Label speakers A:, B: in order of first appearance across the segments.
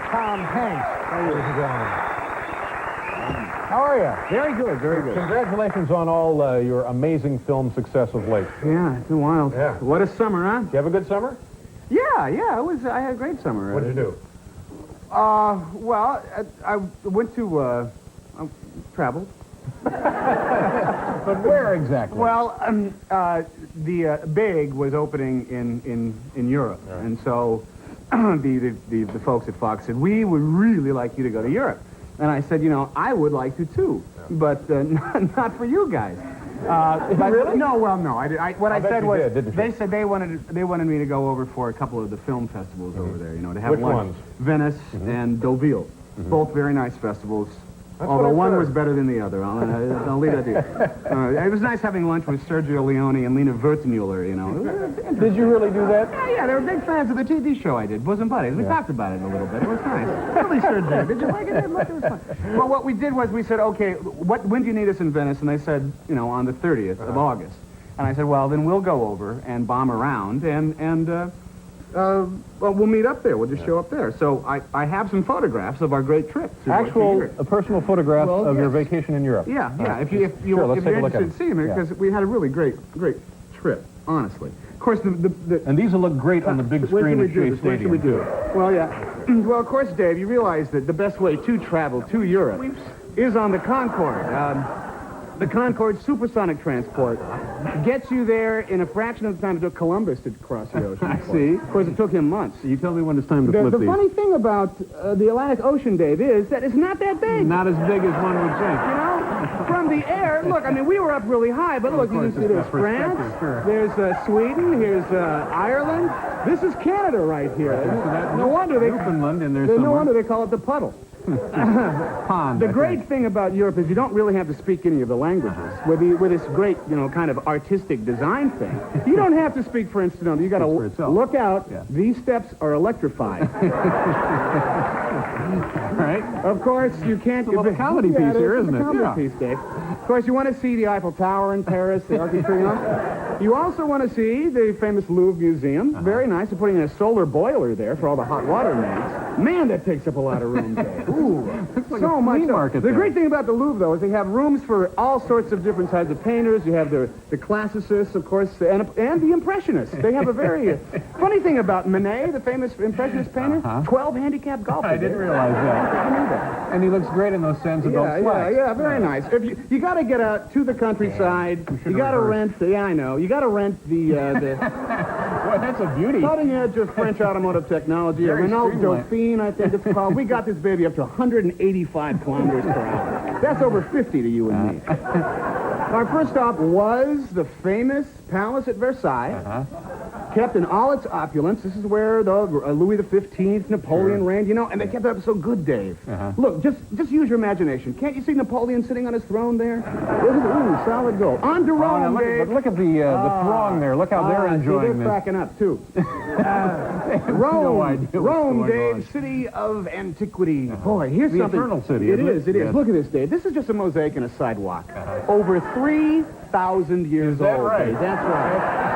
A: Tom Hanks, ladies and gentlemen. How are you?
B: Very good, very good.
A: Congratulations on all your amazing film success of late.
B: Yeah, it's been wild.
A: Yeah.
B: What a summer, huh?
A: Did you have a good summer?
B: Yeah, I had a great summer.
A: What did you do?
B: Well, I went to, I traveled.
A: But where exactly?
B: Well, the Big was opening in Europe,
A: Yeah.
B: and so the folks at Fox said, we would really like you to go to Europe. And I said, I would like to too, but not for you guys.
A: Really?
B: No, well, no. What I said was,
A: didn't you?
B: they said they wanted me to go over for a couple of the film festivals over there, to have
A: Which
B: lunch.
A: ones?
B: Venice and Deauville. Both very nice festivals.
A: That's
B: Although
A: what I've
B: one
A: heard.
B: was better than the other. I'll leave that to you. It was nice having lunch with Sergio Leone and Lena Wertmuller,
A: Did you really do that?
B: Yeah, they were big fans of the TV show I did, Bosom Buddies. We talked about it a little bit. It was nice. Really, Sergio. Did you like it? Look, it was fun. Well, what we did was we said, okay, when do you need us in Venice? And they said, on the 30th of August. And I said, well, then we'll go over and bomb around well, we'll meet up there. We'll just show up there. So I have some photographs of our great trip.
A: A personal photograph of your
B: yes.
A: vacation in Europe.
B: Yeah, yeah. If
A: Sure, let's
B: you're
A: take a look at
B: interested in
A: them.
B: seeing them, because we had a really great trip, honestly. Of course,
A: And these will look great on the big
B: when
A: screen
B: can we
A: at
B: do
A: Shea
B: this? When
A: Stadium.
B: can we do it? Well, yeah. Well, of course, Dave, you realize that the best way to travel to Europe is on the Concorde. The Concorde supersonic transport gets you there in a fraction of the time it took Columbus to cross the ocean.
A: I see.
B: Of course, it took him months.
A: You tell me when it's time to flip
B: The
A: these.
B: funny thing about the Atlantic Ocean, Dave, is that it's not that big.
A: Not as big as one would think.
B: From the air, look, I mean, we were up really high, but look, you can see there's France, there's Sweden, here's Ireland. This is Canada right here. No wonder
A: Newfoundland in there
B: no
A: somewhere.
B: wonder they call it the puddle.
A: Pond.
B: The
A: I
B: great
A: think.
B: thing about Europe is you don't really have to speak any of the languages. With this great, kind of artistic design thing, you don't have to speak French to know. You got to
A: for itself.
B: look out.
A: Yeah.
B: These steps are electrified.
A: Right?
B: Of course, you can't...
A: It's a little comedy piece here, isn't it?
B: It's a
A: Yeah.
B: comedy piece, Dave. Of course, you want to see the Eiffel Tower in Paris, the Arc de Triomphe. You also want to see the famous Louvre Museum. Very nice. They're putting in a solar boiler there for all the hot water needs. Man, that takes up a lot of room, Dave. Ooh,
A: like
B: so
A: a
B: much.
A: flea market
B: The
A: there.
B: great thing about the Louvre, though, is they have rooms for all sorts of different types of painters. You have the classicists, of course, and the Impressionists. They have a very funny thing about Manet, the famous Impressionist painter. 12 handicapped golfers.
A: I didn't realize that. And he looks great in those Sans Adult slacks.
B: Yeah, very nice. If you got to get out to the countryside. You got to rent. Yeah, I know. You got to rent the
A: Boy, that's a beauty.
B: cutting edge of French automotive technology. A
A: Very
B: Renault
A: streamlined.
B: Dauphine, I think it's called. We got this baby up to 185 kilometers per hour. That's over 50 to you and me. Our first stop was the famous palace at Versailles. Kept in all its opulence. This is where the Louis XV, Napoleon reigned, and they kept it up so good, Dave. Look, just use your imagination. Can't you see Napoleon sitting on his throne there? Ooh, solid gold. On to Rome, Dave.
A: Look at the throng there. Look how they're enjoying
B: they're
A: this.
B: cracking up, too.
A: No
B: Rome,
A: idea what's
B: Rome,
A: going
B: Dave,
A: on.
B: city of antiquity. Boy, here's
A: The
B: something.
A: Eternal City,
B: It
A: isn't
B: is,
A: it?
B: it is.
A: Yes.
B: Look at this, Dave. This is just a mosaic and a sidewalk. Over 3,000 years
A: Is that
B: old.
A: right?
B: Dave. That's right.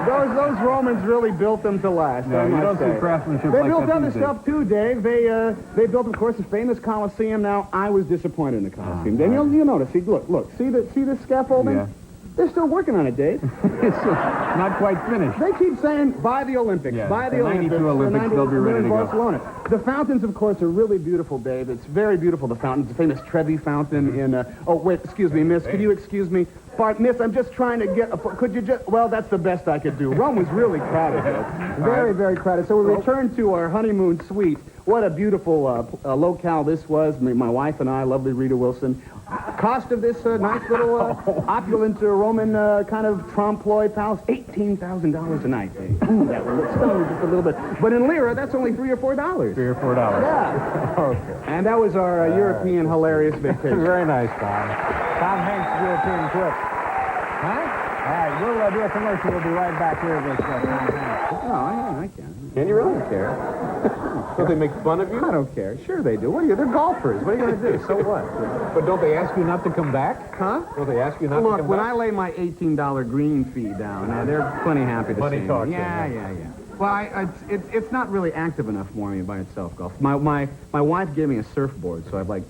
B: Those Romans really built them to last.
A: No,
B: I
A: you
B: must
A: don't
B: say.
A: see craftsmanship
B: They
A: like
B: built
A: that
B: other
A: these days.
B: stuff too, Dave. They built, of course, the famous Colosseum. Now, I was disappointed in the Colosseum. Dave, you'll notice. See, look. See the scaffolding?
A: Yeah.
B: They're still working on it, Dave.
A: It's not quite finished.
B: They keep saying, by the Olympics,
A: Yeah,
B: by the
A: the
B: Olympics.
A: 92 Olympics, they'll be ready
B: in
A: to go.
B: Barcelona. The fountains, of course, are really beautiful, Dave. It's very beautiful, the fountains. The famous Trevi fountain in... oh, wait, excuse me, miss. Could you excuse me? Miss, I'm just trying to get... could you just... Well, that's the best I could do. Rome was really crowded, Dave. Very, very crowded. So we returned to our honeymoon suite. What a beautiful locale this was. My wife and I, lovely Rita Wilson. Cost of this nice little opulent Roman kind of trompe-l'oeil palace, $18,000 a night, Dave. Ooh, that would stun me just a little bit. But in lira, that's only $3 or $4.
A: $3 or $4.
B: Yeah.
A: Okay.
B: And that was our European hilarious vacation.
A: Very nice, Tom. Tom Hanks' European trip. Huh? All right, we'll do a commercial. We'll be right back here with Tom Hanks.
B: Oh, yeah, I can.
A: Can you really care? Don't they make fun of you?
B: I don't care. Sure they do. What are you? They're golfers. What are you going to do? So what?
A: But don't they ask you not to come back?
B: Huh?
A: Don't they ask you not to
B: Look,
A: come
B: when
A: back?
B: I lay my $18 green fee down, they're plenty happy to
A: Money
B: see
A: talks,
B: me.
A: then,
B: Yeah. Well, it's not really active enough for me by itself, golf. My wife gave me a surfboard, so I've like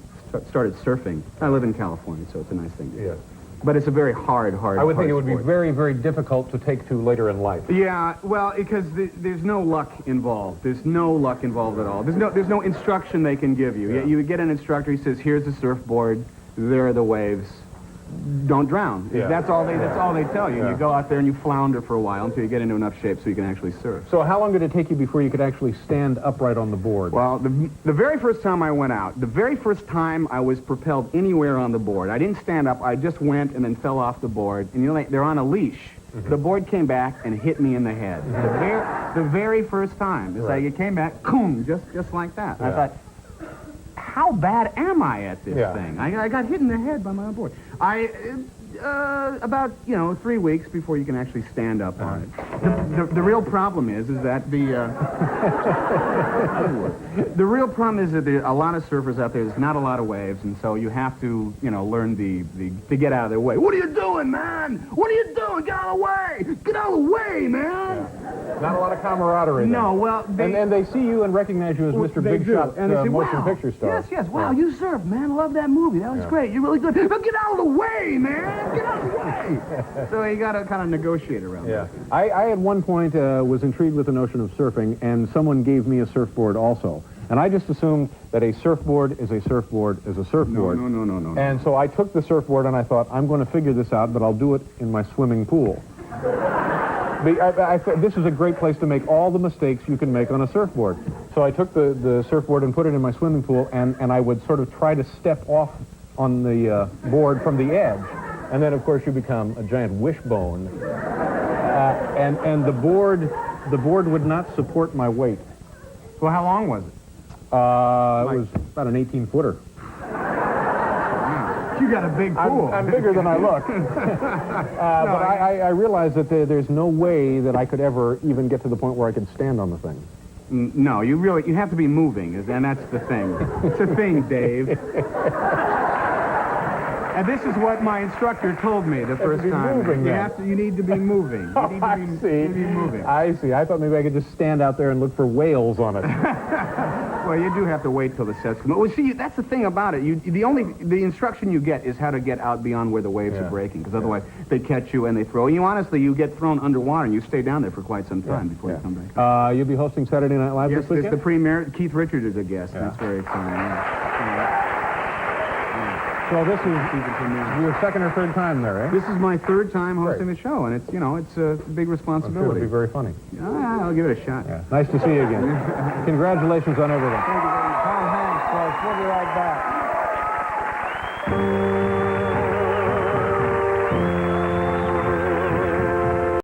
B: started surfing. I live in California, so it's a nice thing to do.
C: Yes.
B: But it's a very hard
C: I would think it would be
B: sport.
C: very, very difficult to take to later in life.
B: Yeah, well, because there's no luck involved. There's no luck involved at all. There's no instruction they can give you.
C: Yeah.
B: You get an instructor. He says, "Here's the surfboard. There are the waves. Don't drown."
C: Yeah.
B: That's all they tell you.
C: Yeah.
B: You go out there and you flounder for a while until you get into enough shape so you can actually surf.
C: So how long did it take you before you could actually stand upright on the board?
B: Well, the very first time I went out, the very first time I was propelled anywhere on the board, I didn't stand up. I just went and then fell off the board. And you know, they're on a leash.
C: Mm-hmm.
B: The board came back and hit me in the head. The very first time. It's like it came back, boom, just like that.
C: Yeah.
B: I thought, how bad am I at this
C: Yeah.
B: thing? I got hit in the head by my own board. About 3 weeks before you can actually stand up on it. The real problem is that the real problem is that there are a lot of surfers out there. There's not a lot of waves, and so you have to learn to get out of their way. What are you doing, man? What are you doing? Get out of the way! Get out of the way, man!
C: Not a lot of camaraderie.
B: No,
C: then.
B: well,
C: and they see you and recognize you as Mr.
B: They
C: Big
B: do.
C: Shot
B: And they say,
C: motion
B: wow.
C: picture star.
B: Yes, wow,
C: Yeah.
B: you surf, man. Love that movie. That was
C: Yeah.
B: great. You're really good. But get out of the way, man. Get out of the way. So you got to kind of negotiate around
C: Yeah.
B: that.
C: I at one point was intrigued with the notion of surfing, and someone gave me a surfboard also. And I just assumed that a surfboard is a surfboard is a surfboard.
B: No.
C: And so I took the surfboard and I thought, I'm going to figure this out, but I'll do it in my swimming pool. This is a great place to make all the mistakes you can make on a surfboard. So I took the surfboard and put it in my swimming pool, and I would sort of try to step off on the board from the edge. And then, of course, you become a giant wishbone. And the board would not support my weight.
B: Well, how long was it?
C: It was about an 18-footer.
B: You got a big pool.
C: I'm bigger than I look. But I realized that there's no way that I could ever even get to the point where I could stand on the thing.
B: No, you have to be moving, and that's the thing. It's a thing, Dave. And this is what my instructor told me the first
C: be
B: time.
C: moving, then.
B: You need to be moving. You need to be, you need to be moving.
C: I see. I thought maybe I could just stand out there and look for whales on it.
B: Well, you do have to wait till the sets come. Well, see, that's the thing about it. The instruction you get is how to get out beyond where the waves are breaking, because otherwise they catch you and they throw you. Honestly, you get thrown underwater and you stay down there for quite some time before you come back.
C: You'll be hosting Saturday Night Live
B: Yes,
C: this
B: it's
C: weekend?
B: the premiere. Keith Richards is a guest. And that's very exciting. Yeah.
C: So this is your second or third time there, eh?
B: This is my third time hosting the show, and it's a big
C: I'm sure
B: responsibility.
C: it'll be very funny.
B: I'll give it a shot.
C: Yeah. Nice to see you again. Congratulations on everything.
A: Thank you very much. Tom Hanks, folks. We'll be right back.